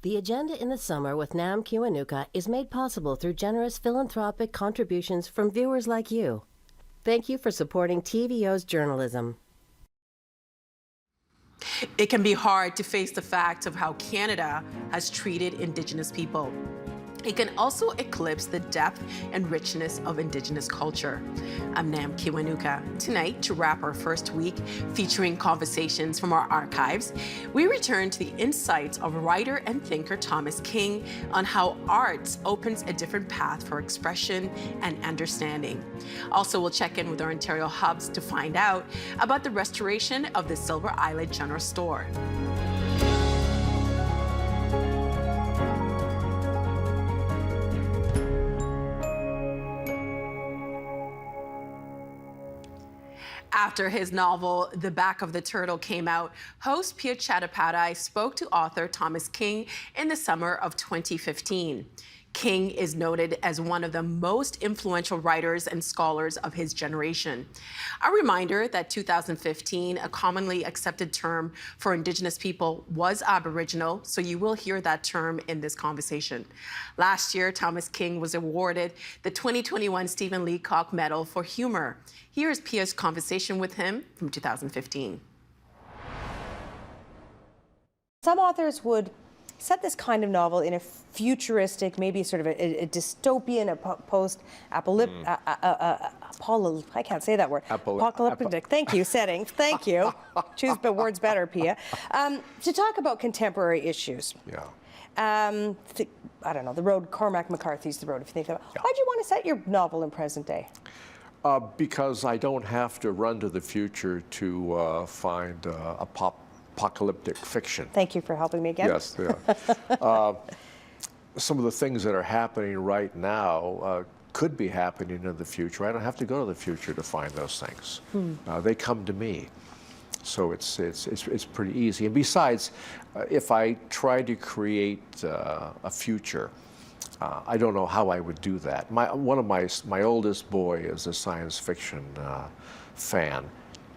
The agenda in the summer with Nam Kiwanuka is made possible through generous philanthropic contributions from viewers like you. Thank you for supporting TVO's journalism. It can be hard to face the fact of how Canada has treated Indigenous people. It can also eclipse the depth and richness of Indigenous culture. I'm Nam Kiwanuka. Tonight, to wrap our first week featuring conversations from our archives, we return to the insights of writer and thinker Thomas King on how art opens a different path for expression and understanding. Also, we'll check in with our Ontario hubs to find out about the restoration of the Silver Islet General Store. After his novel, The Back of the Turtle, came out, host Pia Chattopadhyay spoke to author Thomas King in the summer of 2015. King is noted as one of the most influential writers and scholars of his generation. A reminder that 2015, a commonly accepted term for Indigenous people, was Aboriginal, so you will hear that term in this conversation. Last year, Thomas King was awarded the 2021 Stephen Leacock Medal for Humor. Here is Pia's conversation with him from 2015. Some authors would set this kind of novel in a futuristic, maybe sort of a dystopian, a post-apocalyptic, I can't say that word, apocalyptic, thank you, setting, thank you, choose the words better, Pia, to talk about contemporary issues. Yeah. I don't know, the road, Cormac McCarthy's The Road, if you think about it. Yeah. Why'd you want to set your novel in present day? Because I don't have to run to the future to find apocalyptic fiction. Thank you for helping me again. Yes, yeah. Some of the things that are happening right now could be happening in the future. I don't have to go to the future to find those things. They come to me. So it's pretty easy. And besides, if I try to create a future, I don't know how I would do that. One of my oldest boy is a science fiction fan,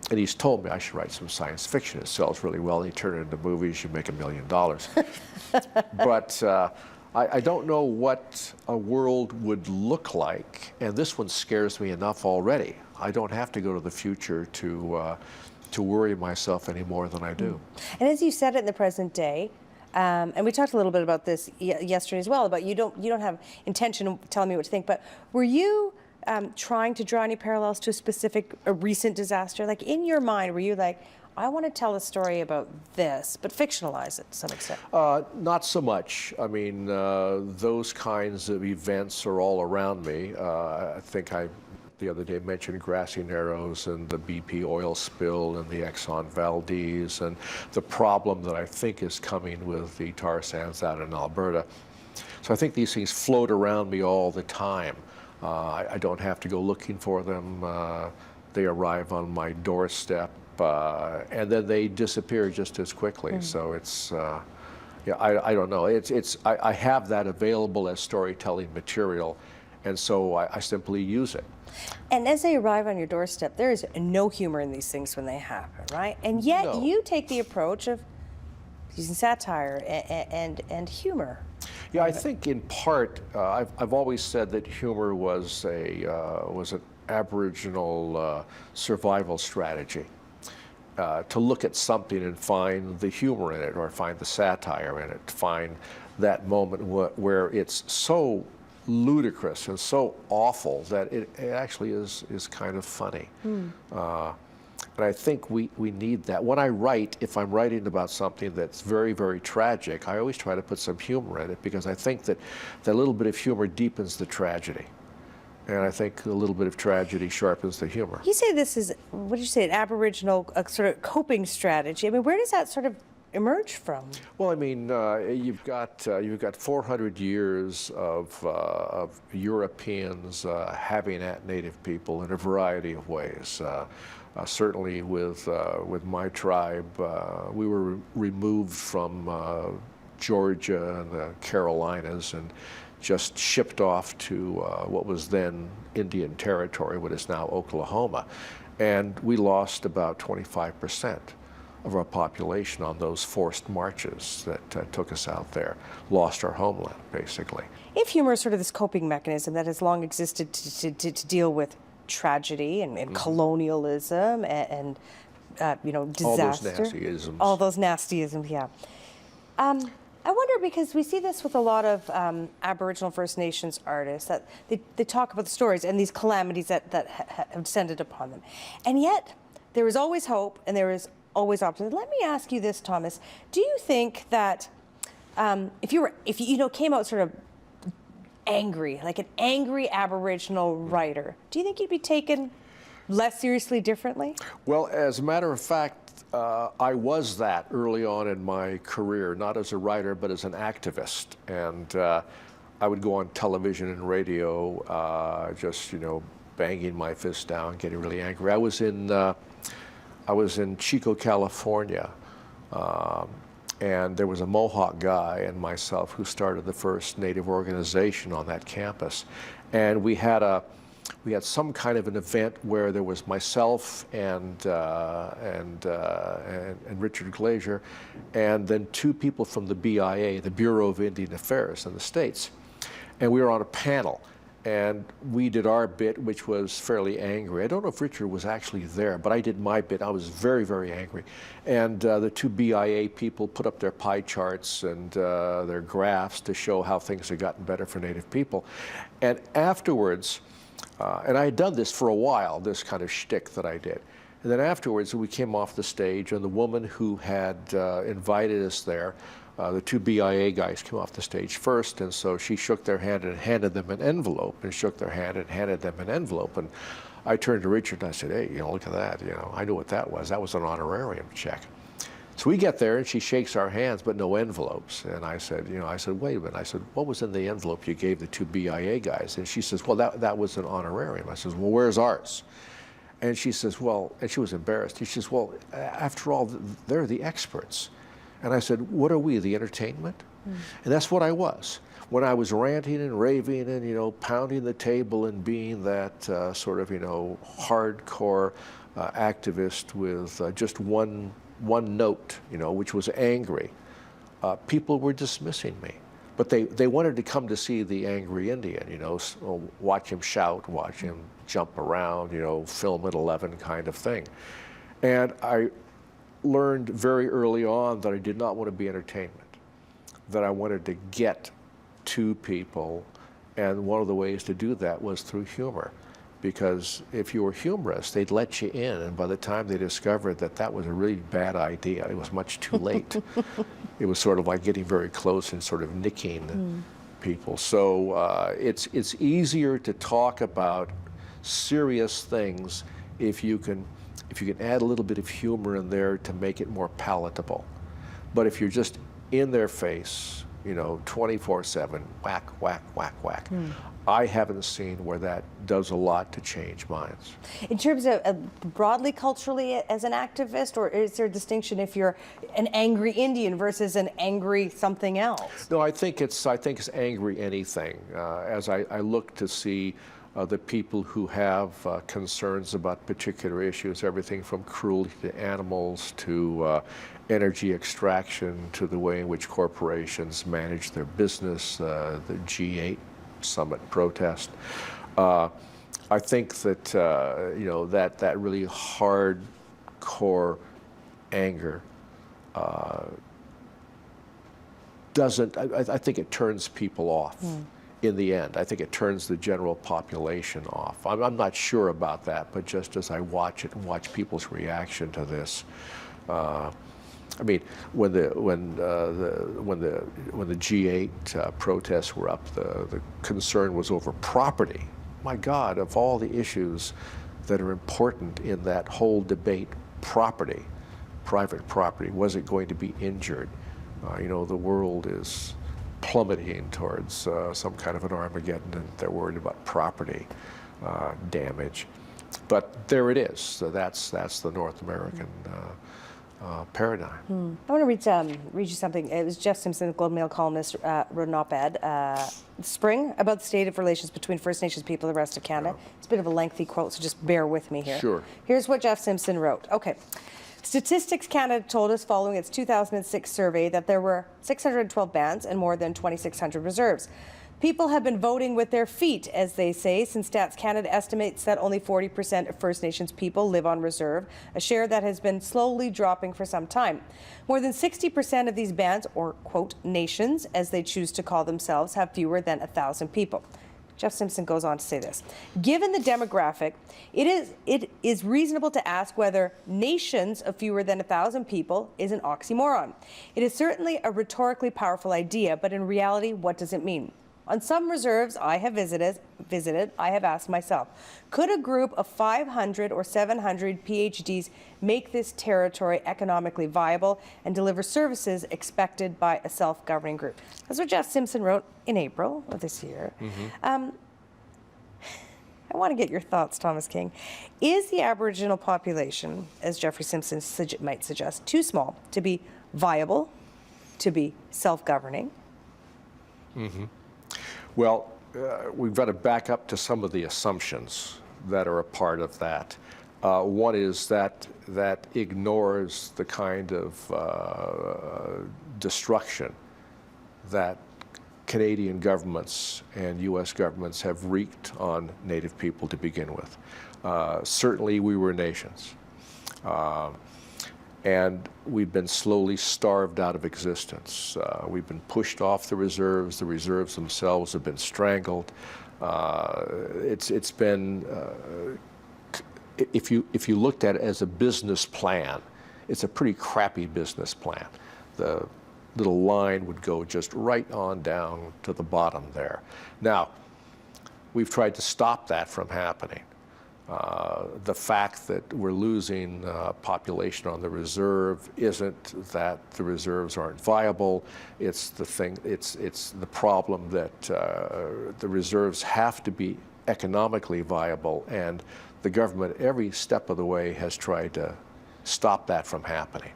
and he's told me I should write some science fiction. It sells really well. You turn it into movies, you make $1 million. But I don't know what a world would look like, and this one scares me enough already. I don't have to go to the future to worry myself any more than I do. And as you said it in the present day, and we talked a little bit about this yesterday as well, about you don't have intention of telling me what to think, but were you trying to draw any parallels to a recent disaster? Like in your mind, were you like, I want to tell a story about this, but fictionalize it to some extent? Not so much. I mean, those kinds of events are all around me. I think I the other day mentioned Grassy Narrows and the BP oil spill and the Exxon Valdez and the problem that I think is coming with the tar sands out in Alberta. So I think these things float around me all the time. I don't have to go looking for them. They arrive on my doorstep and then they disappear just as quickly. So it's, yeah, I don't know. I have that available as storytelling material, and so I simply use it. And as they arrive on your doorstep, there is no humor in these things when they happen, right? And yet you take the approach of using satire and humor. Yeah, I think in part, I've always said that humor was an Aboriginal survival strategy. To look at something and find the humor in it, or find the satire in it, find that moment where it's so ludicrous and so awful that it actually is kind of funny. And I think we need that. When I write, if I'm writing about something that's very, very tragic, I always try to put some humor in it, because I think that that little bit of humor deepens the tragedy. And I think a little bit of tragedy sharpens the humor. You say this is, what did you say, an Aboriginal sort of coping strategy. I mean, where does that sort of emerge from? Well, I mean, you've got 400 years of Europeans having at Native people in a variety of ways. Certainly with my tribe, we were removed from Georgia and the Carolinas and just shipped off to what was then Indian Territory, what is now Oklahoma. And we lost about 25% of our population on those forced marches that took us out there, lost our homeland, basically. If humor is sort of this coping mechanism that has long existed to deal with tragedy and colonialism and disaster. All those nastyisms. All those nastyisms, yeah. I wonder, because we see this with a lot of Aboriginal First Nations artists, that they talk about the stories and these calamities that have descended upon them. And yet, there is always hope and there is always optimism. Let me ask you this, Thomas. Do you think that if you came out sort of angry, like an angry Aboriginal writer, do you think you'd be taken less seriously differently? Well, as a matter of fact, I was that early on in my career, not as a writer, but as an activist. And I would go on television and radio, just, banging my fist down, getting really angry. I was in Chico, California, and there was a Mohawk guy and myself who started the first Native organization on that campus. And we had some kind of an event where there was myself and Richard Glazier, and then two people from the BIA, the Bureau of Indian Affairs in the States. And we were on a panel, and we did our bit, which was fairly angry. I don't know if Richard was actually there, but I did my bit. I was very, very angry. And the two BIA people put up their pie charts and their graphs to show how things had gotten better for Native people. And afterwards, and I had done this for a while, this kind of shtick that I did. And then afterwards, we came off the stage, and the woman who had invited us there, the two BIA guys came off the stage first, and so she shook their hand and handed them an envelope, and shook their hand and handed them an envelope. And I turned to Richard and I said, hey, look at that. I knew what that was. That was an honorarium check. So we get there, and she shakes our hands, but no envelopes. And I said, wait a minute. I said, what was in the envelope you gave the two BIA guys? And she says, well, that was an honorarium. I says, well, where's ours? And she says, well, and she was embarrassed. She says, well, after all, they're the experts. And I said, what are we, the entertainment? And that's what I was. When I was ranting and raving and, pounding the table and being that sort of, hardcore activist with just one note, which was angry, people were dismissing me. But they wanted to come to see the angry Indian, watch him shout, watch him jump around, film at 11 kind of thing. And I learned very early on that I did not want to be entertainment, that I wanted to get to people, and one of the ways to do that was through humor. Because if you were humorous, they'd let you in, and by the time they discovered that was a really bad idea, it was much too late. It was sort of like getting very close and sort of nicking people. So it's easier to talk about serious things if you can add a little bit of humor in there to make it more palatable. But if you're just in their face, 24/7, whack, whack, whack, whack. I haven't seen where that does a lot to change minds. In terms of broadly culturally as an activist, or is there a distinction if you're an angry Indian versus an angry something else? No, I think it's angry anything. As I look to see the people who have concerns about particular issues, everything from cruelty to animals to energy extraction to the way in which corporations manage their business, the G8 summit protest. I think that that really hardcore anger doesn't. I think it turns people off. In the end, I think it turns the general population off. I'm not sure about that, but just as I watch it and watch people's reaction to this. I mean, when the G8 protests were up, the concern was over property. My God, of all the issues that are important in that whole debate, property, private property, was it going to be injured? The world is plummeting towards some kind of an Armageddon, and they're worried about property damage. But there it is. So that's the North American paradigm. I want to read you something. It was Jeff Simpson, the Globe Mail columnist, wrote an op-ed spring about the state of relations between First Nations people and the rest of Canada. It's a bit of a lengthy quote, so just bear with me here. Sure. Here's what Jeff Simpson wrote. Okay. Statistics Canada told us following its 2006 survey that there were 612 bands and more than 2,600 reserves. People have been voting with their feet, as they say, since Stats Canada estimates that only 40% of First Nations people live on reserve, a share that has been slowly dropping for some time. More than 60% of these bands, or quote, nations, as they choose to call themselves, have fewer than 1,000 people. Jeff Simpson goes on to say this. Given the demographic, it is reasonable to ask whether nations of fewer than 1,000 people is an oxymoron. It is certainly a rhetorically powerful idea, but in reality, what does it mean? On some reserves I have visited, I have asked myself, could a group of 500 or 700 PhDs make this territory economically viable and deliver services expected by a self-governing group? That's what Jeff Simpson wrote in April of this year. I want to get your thoughts, Thomas King. Is the Aboriginal population, as Jeffrey Simpson might suggest, too small to be viable, to be self-governing? Well, we've got to back up to some of the assumptions that are a part of that. One is that ignores the kind of destruction that Canadian governments and U.S. governments have wreaked on Native people to begin with. Certainly we were nations. And we've been slowly starved out of existence. We've been pushed off the reserves themselves have been strangled. It's been, if you looked at it as a business plan, it's a pretty crappy business plan. The little line would go just right on down to the bottom there. Now, we've tried to stop that from happening. The fact that we're losing population on the reserve isn't that the reserves aren't viable. It's the problem that the reserves have to be economically viable, and the government every step of the way has tried to stop that from happening.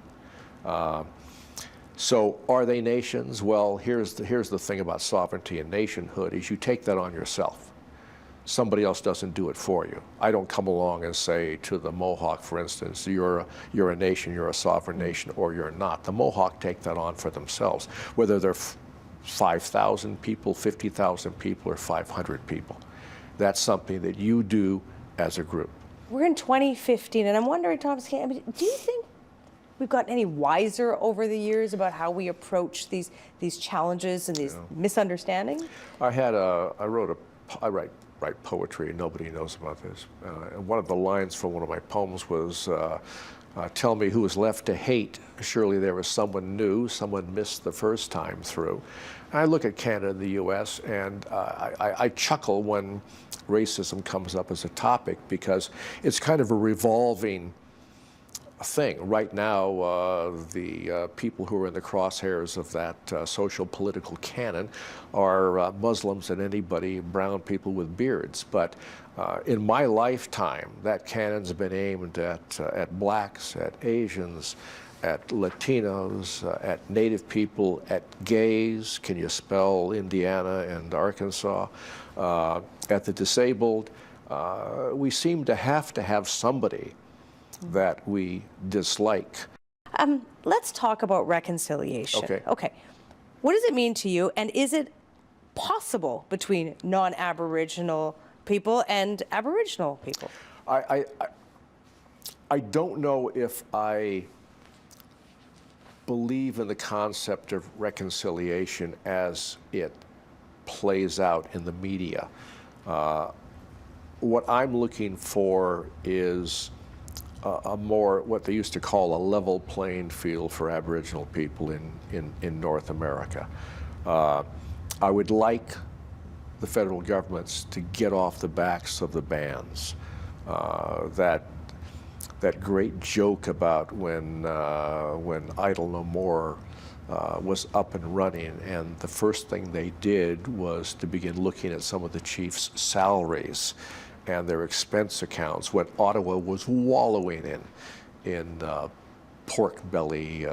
So are they nations? Well, here's the thing about sovereignty and nationhood is you take that on yourself. Somebody else doesn't do it for you. I don't come along and say to the Mohawk, for instance, you're a nation, you're a sovereign nation, or you're not. The Mohawk take that on for themselves, whether they're 5,000 people, 50,000 people, or 500 people. That's something that you do as a group. We're in 2015, and I'm wondering, Thomas, do you think we've gotten any wiser over the years about how we approach these challenges and these misunderstandings? I write poetry, and nobody knows about this. And one of the lines from one of my poems was, tell me who is left to hate. Surely there was someone new, someone missed the first time through. And I look at Canada and the U.S., and I chuckle when racism comes up as a topic, because it's kind of a revolving thing. Right now, the people who are in the crosshairs of that social political canon are Muslims and anybody, brown people with beards. But in my lifetime, that canon's been aimed at blacks, at Asians, at Latinos, at Native people, at gays. Can you spell Indiana and Arkansas? At the disabled. We seem to have somebody that we dislike. Let's talk about reconciliation. Okay. What does it mean to you, and is it possible between non-Aboriginal people and Aboriginal people? I don't know if I believe in the concept of reconciliation as it plays out in the media. What I'm looking for is a more, what they used to call a level playing field for Aboriginal people in North America. I would like the federal governments to get off the backs of the bands. That great joke about when Idle No More was up and running, and the first thing they did was to begin looking at some of the chiefs' salaries and their expense accounts, when Ottawa was wallowing in pork belly,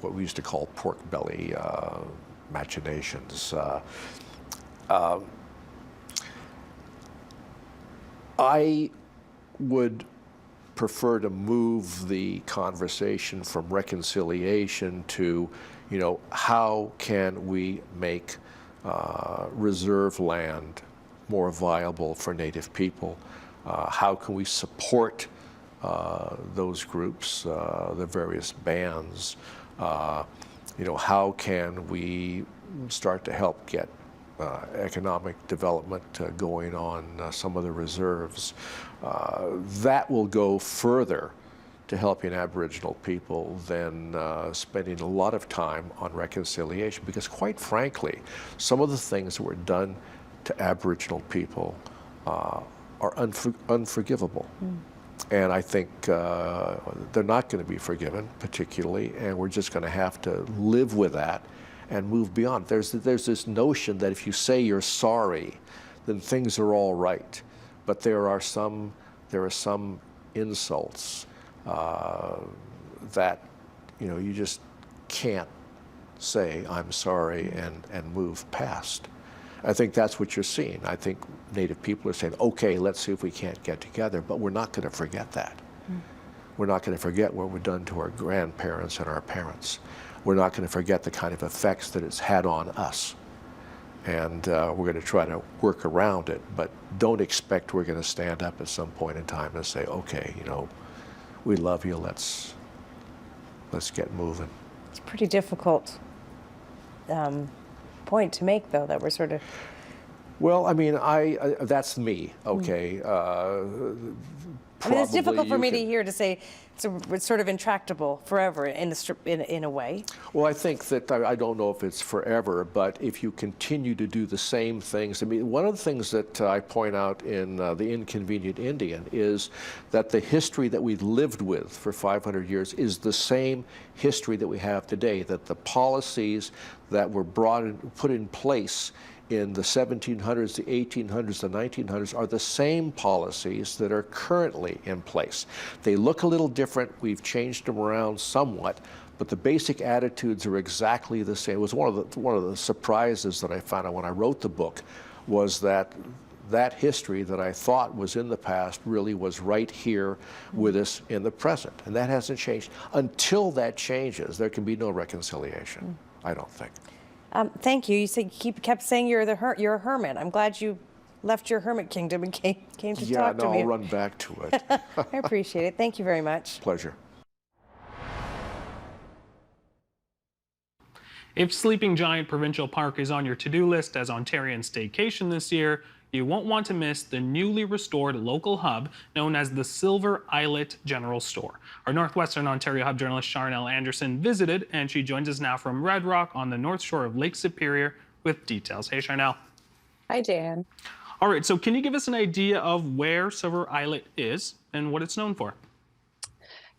what we used to call pork belly machinations. I would prefer to move the conversation from reconciliation to, how can we make reserve land more viable for Native people? How can we support those groups, the various bands? How can we start to help get economic development going on some of the reserves? That will go further to helping Aboriginal people than spending a lot of time on reconciliation, because quite frankly, some of the things that were done to Aboriginal people are unforgivable. And I think they're not going to be forgiven particularly, and we're just going to have to live with that and move beyond. There's this notion that if you say you're sorry, then things are all right. But there are some insults that you just can't say I'm sorry and move past. I think that's what you're seeing. I think Native people are saying, okay, let's see if we can't get together, but we're not going to forget that. We're not going to forget what we've done to our grandparents and our parents. We're not going to forget the kind of effects that it's had on us. And we're going to try to work around it, but don't expect we're going to stand up at some point in time and say, okay, we love you, let's get moving. It's a pretty difficult point to make, though, that we're sort of... Well, I mean, that's me, okay? I mean, it's difficult for me to hear to say it's sort of intractable forever in a way. Well, I think that, I don't know if it's forever, but if you continue to do the same things, I mean, one of the things that I point out in The Inconvenient Indian is that the history that we've lived with for 500 years is the same history that we have today, that the policies that were put in place in the 1700s, the 1800s, the 1900s are the same policies that are currently in place. They look a little different. We've changed them around somewhat, but the basic attitudes are exactly the same. It was one of the surprises that I found out when I wrote the book, was that history that I thought was in the past really was right here with us in the present, and that hasn't changed. Until that changes, there can be no reconciliation, I don't think. Thank you. You kept saying you're a hermit. I'm glad you left your hermit kingdom and came to talk to me. Yeah, no, I'll run back to it. I appreciate it. Thank you very much. Pleasure. If Sleeping Giant Provincial Park is on your to-do list as Ontarian staycation this year, you won't want to miss the newly restored local hub known as the Silver Islet General Store. Our Northwestern Ontario Hub journalist Charnel Anderson visited, and she joins us now from Red Rock on the north shore of Lake Superior with details. Hey, Charnel. Hi, Dan. All right, so can you give us an idea of where Silver Islet is and what it's known for?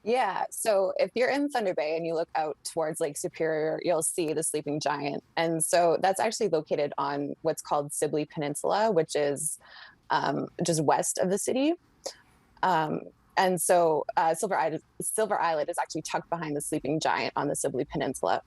Yeah, so if you're in Thunder Bay and you look out towards Lake Superior, you'll see the Sleeping Giant. And so that's actually located on what's called Sibley Peninsula, which is just west of the city. And so Silver Islet is actually tucked behind the Sleeping Giant on the Sibley Peninsula.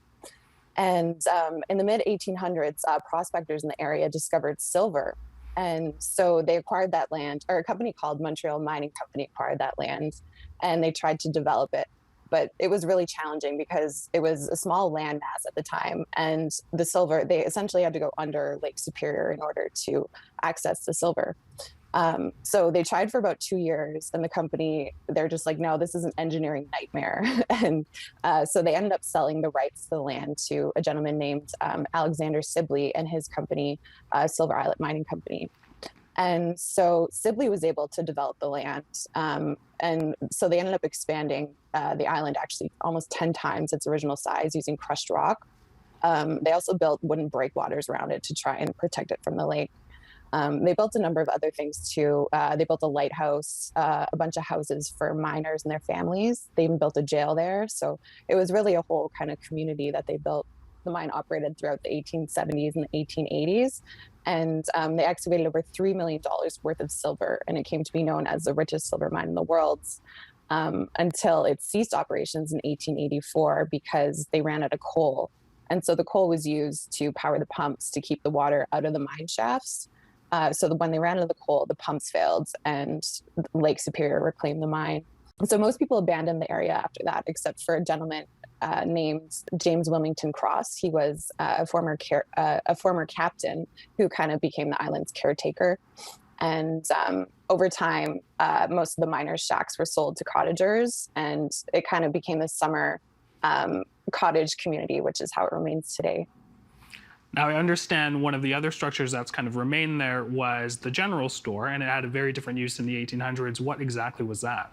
And in the mid-1800s, prospectors in the area discovered silver. And so they acquired that land, or a company called Montreal Mining Company acquired that land, and they tried to develop it. But it was really challenging because it was a small landmass at the time, and the silver, they essentially had to go under Lake Superior in order to access the silver. So they tried for about 2 years, and the company, they're just like, no, this is an engineering nightmare. And so they ended up selling the rights to the land to a gentleman named Alexander Sibley and his company, Silver Islet Mining Company. And so Sibley was able to develop the land. And so they ended up expanding the island actually almost 10 times its original size using crushed rock. They also built wooden breakwaters around it to try and protect it from the lake. They built a number of other things too. They built a lighthouse, a bunch of houses for miners and their families. They even built a jail there. So it was really a whole kind of community that they built. The mine operated throughout the 1870s and the 1880s. And they excavated over $3 million worth of silver, and it came to be known as the richest silver mine in the world until it ceased operations in 1884 because they ran out of coal. And so the coal was used to power the pumps to keep the water out of the mine shafts. So when they ran out of the coal, the pumps failed and Lake Superior reclaimed the mine. So most people abandoned the area after that, except for a gentleman named James Wilmington Cross. He was a former captain who kind of became the island's caretaker. And over time, most of the miners' shacks were sold to cottagers, and it kind of became a summer cottage community, which is how it remains today. Now, I understand one of the other structures that's kind of remained there was the general store, and it had a very different use in the 1800s. What exactly was that?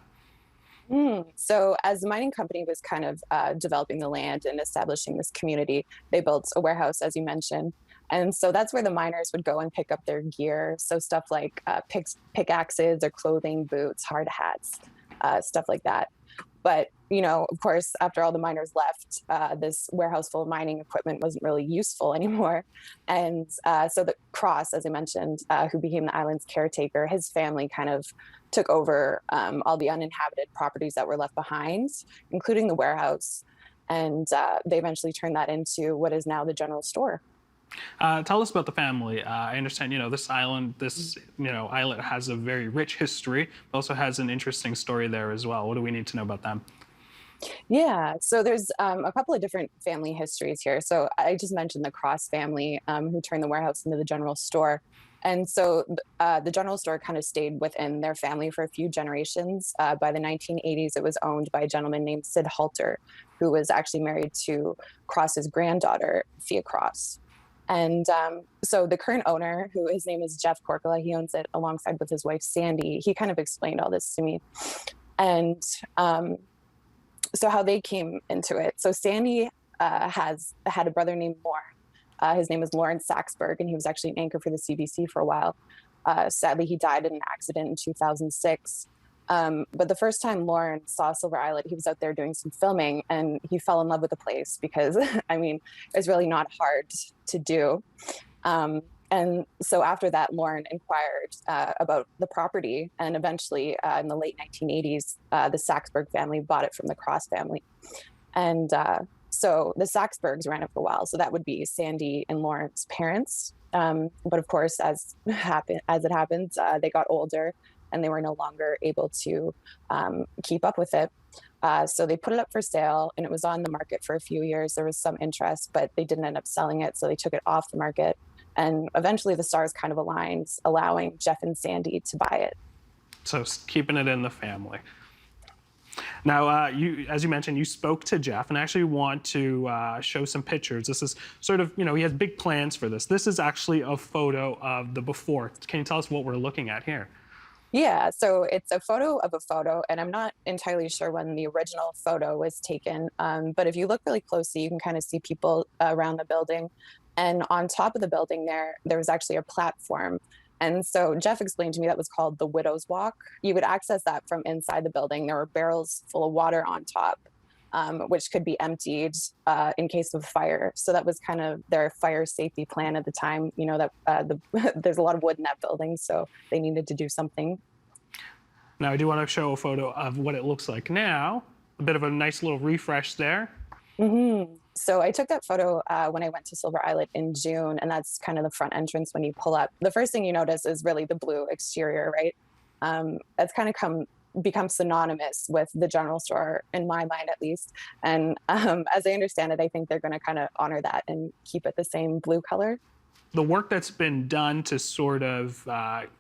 So as the mining company was kind of developing the land and establishing this community, they built a warehouse, as you mentioned. And so that's where the miners would go and pick up their gear. So stuff like pickaxes or clothing, boots, hard hats, stuff like that. But, of course, after all the miners left, this warehouse full of mining equipment wasn't really useful anymore. And so the Cross, as I mentioned, who became the island's caretaker, his family kind of took over all the uninhabited properties that were left behind, including the warehouse. And they eventually turned that into what is now the general store. Tell us about the family. I understand, this island, islet has a very rich history, but also has an interesting story there as well. What do we need to know about them? Yeah, so there's a couple of different family histories here. So I just mentioned the Cross family who turned the warehouse into the general store. And so the general store kind of stayed within their family for a few generations. By the 1980s, it was owned by a gentleman named Sid Halter, who was actually married to Cross's granddaughter, Thea Cross. And so the current owner, who his name is Jeff Corcola, he owns it alongside with his wife, Sandy. He kind of explained all this to me. And so how they came into it. So Sandy had a brother named Lorne. His name was Lawrence Saxberg, and he was actually an anchor for the CBC for a while. Sadly, he died in an accident in 2006. But the first time Lauren saw Silver Islet, he was out there doing some filming, and he fell in love with the place because, it's really not hard to do. And so after that, Lauren inquired about the property, and eventually in the late 1980s, the Saxberg family bought it from the Cross family. And so the Saxbergs ran it for a while. So that would be Sandy and Lauren's parents. But of course, as it happens, they got older and they were no longer able to keep up with it. So they put it up for sale, and it was on the market for a few years. There was some interest, but they didn't end up selling it. So they took it off the market. And eventually the stars kind of aligned, allowing Jeff and Sandy to buy it. So keeping it in the family. Now, as you mentioned, you spoke to Jeff, and I actually want to show some pictures. This is sort of, he has big plans for this. This is actually a photo of the before. Can you tell us what we're looking at here? Yeah, so it's a photo of a photo, and I'm not entirely sure when the original photo was taken, but if you look really closely, you can kind of see people around the building. And on top of the building there was actually a platform. And so Jeff explained to me that was called the Widow's Walk. You would access that from inside the building. There were barrels full of water on top, which could be emptied in case of fire. So that was kind of their fire safety plan at the time. There's a lot of wood in that building, so they needed to do something. Now, I do want to show a photo of what it looks like now. A bit of a nice little refresh there. Mm-hmm. So I took that photo when I went to Silver Islet in June, and that's kind of the front entrance when you pull up. The first thing you notice is really the blue exterior, right? That's kind of become synonymous with the general store, in my mind at least. And as I understand it, I think they're going to kind of honor that and keep it the same blue color. The work that's been done to sort of,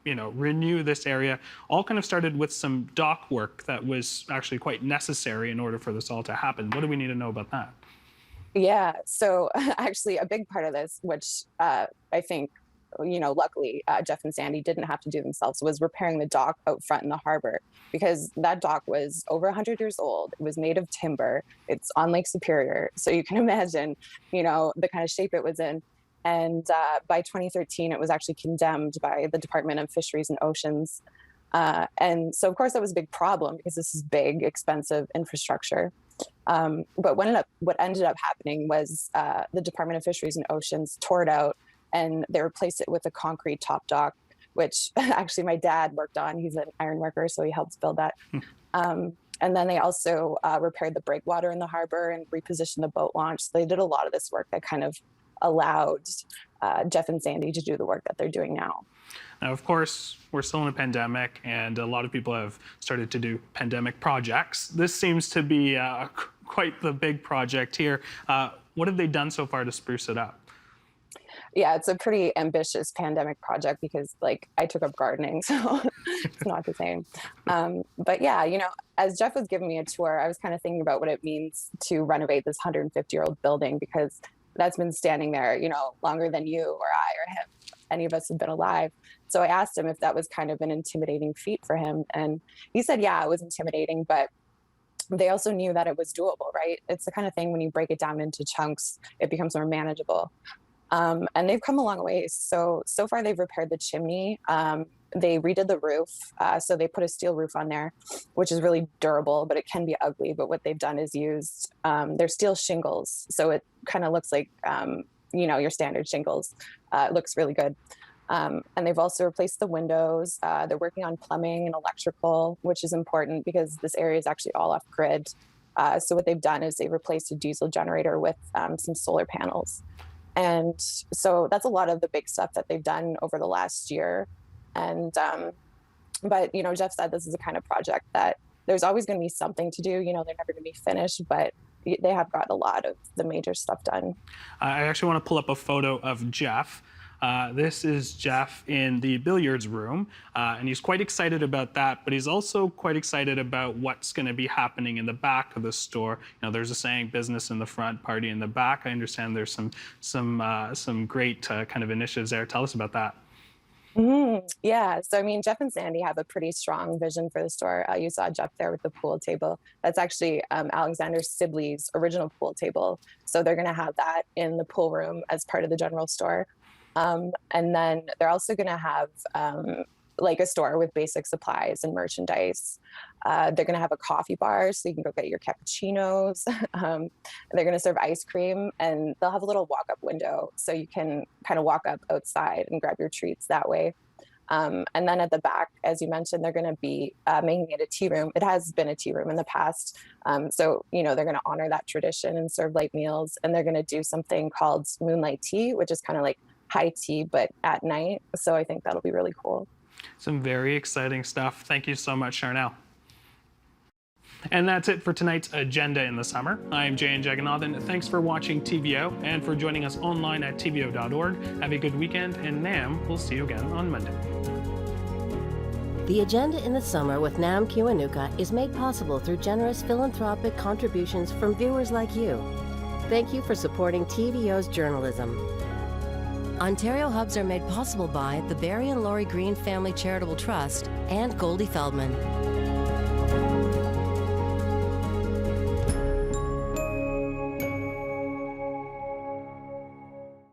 renew this area all kind of started with some dock work that was actually quite necessary in order for this all to happen. What do we need to know about that? Yeah, so actually a big part of this, which I think, luckily Jeff and Sandy didn't have to do themselves, was repairing the dock out front in the harbor, because that dock was over 100 years old. It was made of timber. It's on Lake Superior. So you can imagine, the kind of shape it was in. And by 2013, it was actually condemned by the Department of Fisheries and Oceans. And so, of course, that was a big problem because this is big, expensive infrastructure. But what ended up happening was the Department of Fisheries and Oceans tore it out, and they replaced it with a concrete top dock, which actually my dad worked on. He's an iron worker, so he helped build that. And then they also repaired the breakwater in the harbor and repositioned the boat launch. So they did a lot of this work that kind of allowed Jeff and Sandy to do the work that they're doing now. Now, of course, we're still in a pandemic, and a lot of people have started to do pandemic projects. This seems to be quite the big project here. What have they done so far to spruce it up? Yeah, it's a pretty ambitious pandemic project because, like, I took up gardening, so it's not the same. But yeah, you know, as Jeff was giving me a tour, I was kind of thinking about what it means to renovate this 150-year-old building, because that's been standing there, you know, longer than you or I or him, any of us have been alive. So I asked him if that was kind of an intimidating feat for him, and he said, yeah, it was intimidating, but they also knew that it was doable, right? It's the kind of thing when you break it down into chunks, it becomes more manageable. And they've come a long ways. So far they've repaired the chimney. They redid the roof. So they put a steel roof on there, which is really durable, but it can be ugly. But what they've done is used, they're steel shingles. So it kind of looks like, you know, your standard shingles. It looks really good. And they've also replaced the windows. They're working on plumbing and electrical, which is important because this area is actually all off grid. So what they've done is they've replaced a diesel generator with some solar panels. And so that's a lot of the big stuff that they've done over the last year. And, but, you know, Jeff said this is a kind of project that there's always going to be something to do. You know, they're never going to be finished, but they have got a lot of the major stuff done. I actually want to pull up a photo of Jeff. This is Jeff in the billiards room, and he's quite excited about that, but he's also quite excited about what's going to be happening in the back of the store. You know, there's a saying, business in the front, party in the back. I understand there's some great kind of initiatives there. Tell us about that. Yeah, so I mean, Jeff and Sandy have a pretty strong vision for the store. You saw Jeff there with the pool table. That's actually Alexander Sibley's original pool table. So they're going to have that in the pool room as part of the general store. And then they're also going to have like a store with basic supplies and merchandise. They're going to have a coffee bar so you can go get your cappuccinos. They're going to serve ice cream, and they'll have a little walk-up window so you can kind of walk up outside and grab your treats that way. And then at the back, as you mentioned, they're going to be making it a tea room. It has been a tea room in the past. So, you know, they're going to honor that tradition and serve light meals. And they're going to do something called moonlight tea, which is kind of like high tea, but at night. So I think that'll be really cool. Some very exciting stuff. Thank you so much, Charnel. And that's it for tonight's Agenda in the Summer. I'm Jayan Jagannathan. Thanks for watching TVO and for joining us online at tvo.org. Have a good weekend, and NAM will see you again on Monday. The Agenda in the Summer with Nam Kiwanuka is made possible through generous philanthropic contributions from viewers like you. Thank you for supporting TVO's journalism. Ontario Hubs are made possible by the Barry and Laurie Green Family Charitable Trust and Goldie Feldman.